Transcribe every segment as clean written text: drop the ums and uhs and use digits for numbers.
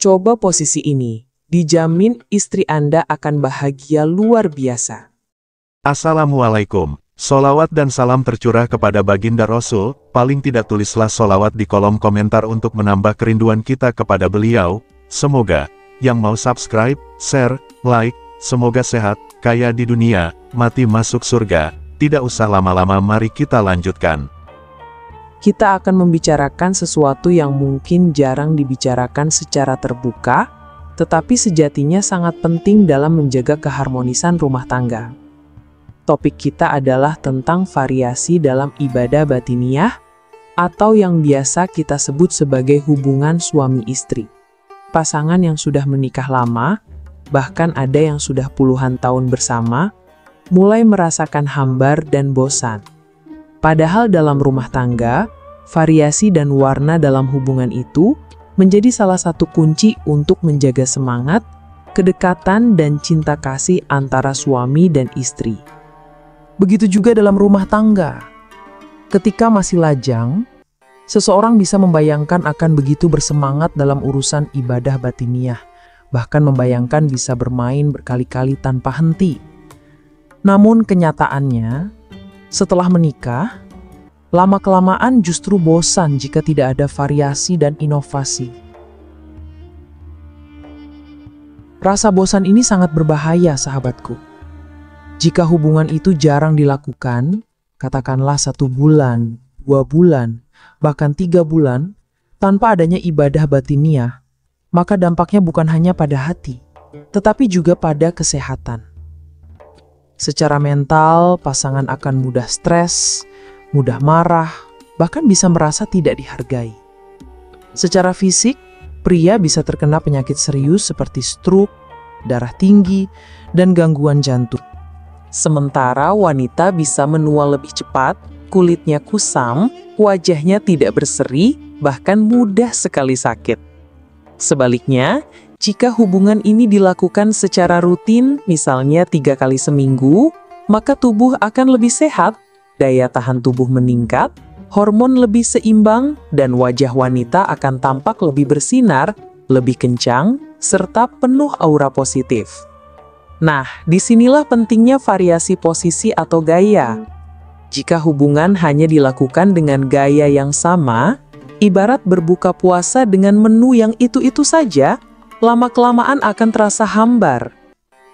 Coba posisi ini, dijamin istri Anda akan bahagia luar biasa. Assalamualaikum. Sholawat dan salam tercurah kepada baginda Rasul, paling tidak tulislah sholawat di kolom komentar untuk menambah kerinduan kita kepada beliau. Semoga, yang mau subscribe, share, like, semoga sehat, kaya di dunia, mati masuk surga. Tidak usah lama-lama, mari kita lanjutkan. Kita akan membicarakan sesuatu yang mungkin jarang dibicarakan secara terbuka, tetapi sejatinya sangat penting dalam menjaga keharmonisan rumah tangga. Topik kita adalah tentang variasi dalam ibadah batiniah, atau yang biasa kita sebut sebagai hubungan suami istri. Pasangan yang sudah menikah lama, bahkan ada yang sudah puluhan tahun bersama, mulai merasakan hambar dan bosan. Padahal dalam rumah tangga, variasi dan warna dalam hubungan itu menjadi salah satu kunci untuk menjaga semangat, kedekatan, dan cinta kasih antara suami dan istri. Begitu juga dalam rumah tangga. Ketika masih lajang, seseorang bisa membayangkan akan begitu bersemangat dalam urusan ibadah batiniah, bahkan membayangkan bisa bermain berkali-kali tanpa henti. Namun kenyataannya, setelah menikah, lama-kelamaan justru bosan jika tidak ada variasi dan inovasi. Rasa bosan ini sangat berbahaya, sahabatku. Jika hubungan itu jarang dilakukan, katakanlah 1 bulan, 2 bulan, bahkan 3 bulan, tanpa adanya ibadah batiniah, maka dampaknya bukan hanya pada hati, tetapi juga pada kesehatan. Secara mental, pasangan akan mudah stres, mudah marah, bahkan bisa merasa tidak dihargai. Secara fisik, pria bisa terkena penyakit serius seperti stroke, darah tinggi, dan gangguan jantung. Sementara wanita bisa menua lebih cepat, kulitnya kusam, wajahnya tidak berseri, bahkan mudah sekali sakit. Sebaliknya, jika hubungan ini dilakukan secara rutin, misalnya 3 kali seminggu, maka tubuh akan lebih sehat, daya tahan tubuh meningkat, hormon lebih seimbang, dan wajah wanita akan tampak lebih bersinar, lebih kencang, serta penuh aura positif. Nah, disinilah pentingnya variasi posisi atau gaya. Jika hubungan hanya dilakukan dengan gaya yang sama, ibarat berbuka puasa dengan menu yang itu-itu saja, lama-kelamaan akan terasa hambar.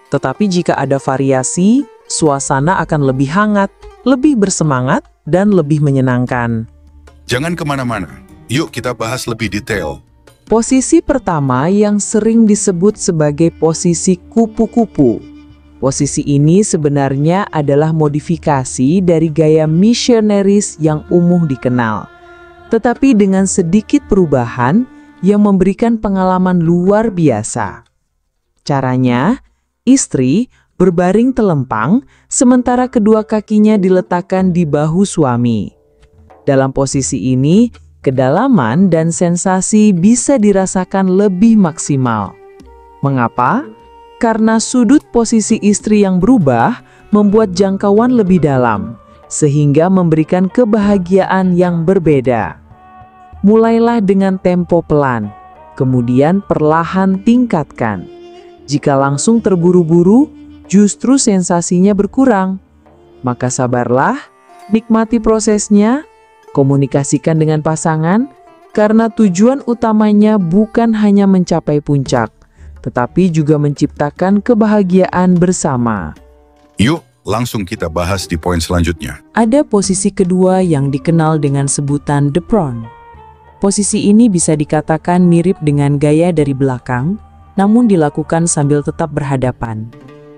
Tetapi jika ada variasi, suasana akan lebih hangat, lebih bersemangat, dan lebih menyenangkan. Jangan kemana-mana, yuk kita bahas lebih detail. Posisi pertama yang sering disebut sebagai posisi kupu-kupu. Posisi ini sebenarnya adalah modifikasi dari gaya missionaries yang umum dikenal, tetapi dengan sedikit perubahan yang memberikan pengalaman luar biasa. Caranya, istri berbaring telempang, sementara kedua kakinya diletakkan di bahu suami. Dalam posisi ini, kedalaman dan sensasi bisa dirasakan lebih maksimal. Mengapa? Karena sudut posisi istri yang berubah membuat jangkauan lebih dalam, sehingga memberikan kebahagiaan yang berbeda. Mulailah dengan tempo pelan, kemudian perlahan tingkatkan. Jika langsung terburu-buru, justru sensasinya berkurang. Maka sabarlah, nikmati prosesnya, komunikasikan dengan pasangan, karena tujuan utamanya bukan hanya mencapai puncak, tetapi juga menciptakan kebahagiaan bersama. Yuk, langsung kita bahas di poin selanjutnya. Ada posisi kedua yang dikenal dengan sebutan the prone. Posisi ini bisa dikatakan mirip dengan gaya dari belakang, namun dilakukan sambil tetap berhadapan.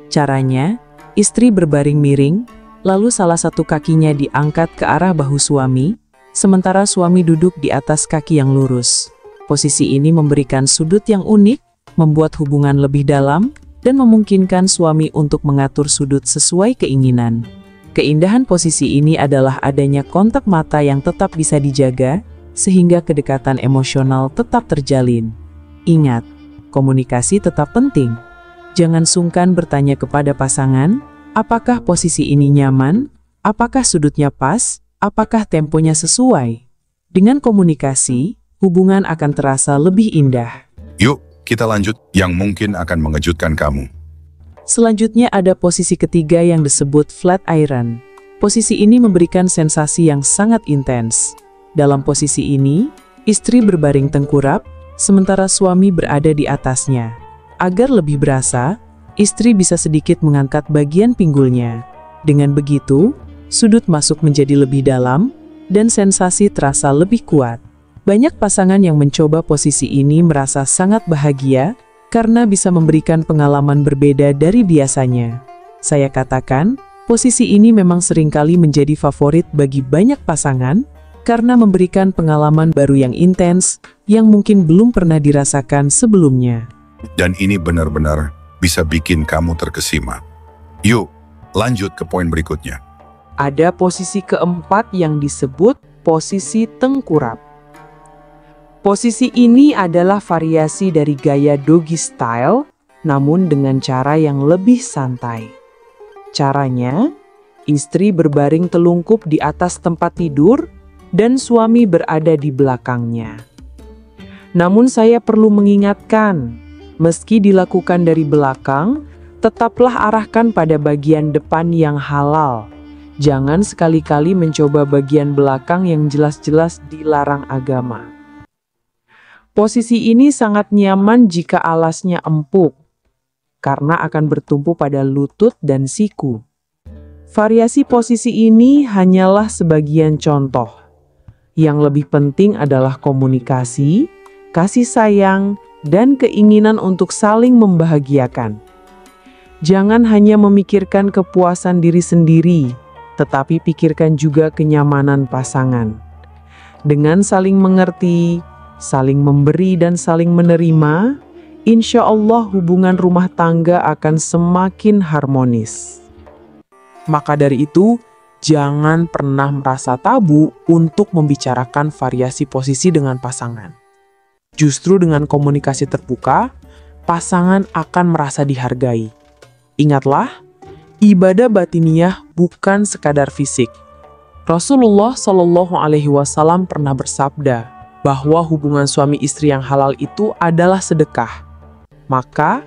Caranya, istri berbaring miring, lalu salah satu kakinya diangkat ke arah bahu suami, sementara suami duduk di atas kaki yang lurus. Posisi ini memberikan sudut yang unik, membuat hubungan lebih dalam, dan memungkinkan suami untuk mengatur sudut sesuai keinginan. Keindahan posisi ini adalah adanya kontak mata yang tetap bisa dijaga, sehingga kedekatan emosional tetap terjalin. Ingat, komunikasi tetap penting. Jangan sungkan bertanya kepada pasangan, apakah posisi ini nyaman, apakah sudutnya pas, apakah temponya sesuai. Dengan komunikasi, hubungan akan terasa lebih indah. Yuk, kita lanjut yang mungkin akan mengejutkan kamu. Selanjutnya ada posisi ketiga yang disebut flat iron. Posisi ini memberikan sensasi yang sangat intens. Dalam posisi ini, istri berbaring tengkurap, sementara suami berada di atasnya. Agar lebih berasa, istri bisa sedikit mengangkat bagian pinggulnya. Dengan begitu, sudut masuk menjadi lebih dalam, dan sensasi terasa lebih kuat. Banyak pasangan yang mencoba posisi ini merasa sangat bahagia, karena bisa memberikan pengalaman berbeda dari biasanya. Saya katakan, posisi ini memang seringkali menjadi favorit bagi banyak pasangan, karena memberikan pengalaman baru yang intens, yang mungkin belum pernah dirasakan sebelumnya. Dan ini benar-benar bisa bikin kamu terkesima. Yuk, lanjut ke poin berikutnya. Ada posisi keempat yang disebut posisi tengkurap. Posisi ini adalah variasi dari gaya doggy style, namun dengan cara yang lebih santai. Caranya, istri berbaring telungkup di atas tempat tidur, dan suami berada di belakangnya. Namun saya perlu mengingatkan, meski dilakukan dari belakang, tetaplah arahkan pada bagian depan yang halal. Jangan sekali-kali mencoba bagian belakang yang jelas-jelas dilarang agama. Posisi ini sangat nyaman jika alasnya empuk, karena akan bertumpu pada lutut dan siku. Variasi posisi ini hanyalah sebagian contoh. Yang lebih penting adalah komunikasi, kasih sayang, dan keinginan untuk saling membahagiakan. Jangan hanya memikirkan kepuasan diri sendiri, tetapi pikirkan juga kenyamanan pasangan. Dengan saling mengerti, saling memberi dan saling menerima, insya Allah hubungan rumah tangga akan semakin harmonis. Maka dari itu, jangan pernah merasa tabu untuk membicarakan variasi posisi dengan pasangan. Justru dengan komunikasi terbuka, pasangan akan merasa dihargai. Ingatlah, ibadah batiniyah bukan sekadar fisik. Rasulullah Shallallahu Alaihi Wasallam pernah bersabda bahwa hubungan suami istri yang halal itu adalah sedekah. Maka,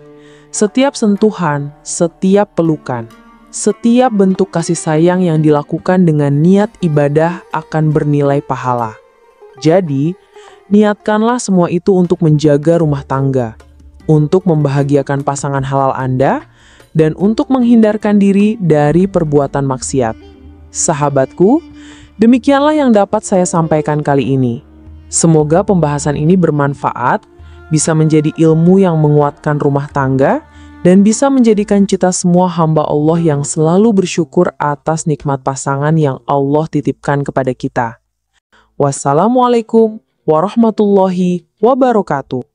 setiap sentuhan, setiap pelukan, setiap bentuk kasih sayang yang dilakukan dengan niat ibadah akan bernilai pahala. Jadi, niatkanlah semua itu untuk menjaga rumah tangga, untuk membahagiakan pasangan halal Anda, dan untuk menghindarkan diri dari perbuatan maksiat. Sahabatku, demikianlah yang dapat saya sampaikan kali ini. Semoga pembahasan ini bermanfaat, bisa menjadi ilmu yang menguatkan rumah tangga, dan bisa menjadikan kita semua hamba Allah yang selalu bersyukur atas nikmat pasangan yang Allah titipkan kepada kita. Wassalamualaikum warahmatullahi wabarakatuh.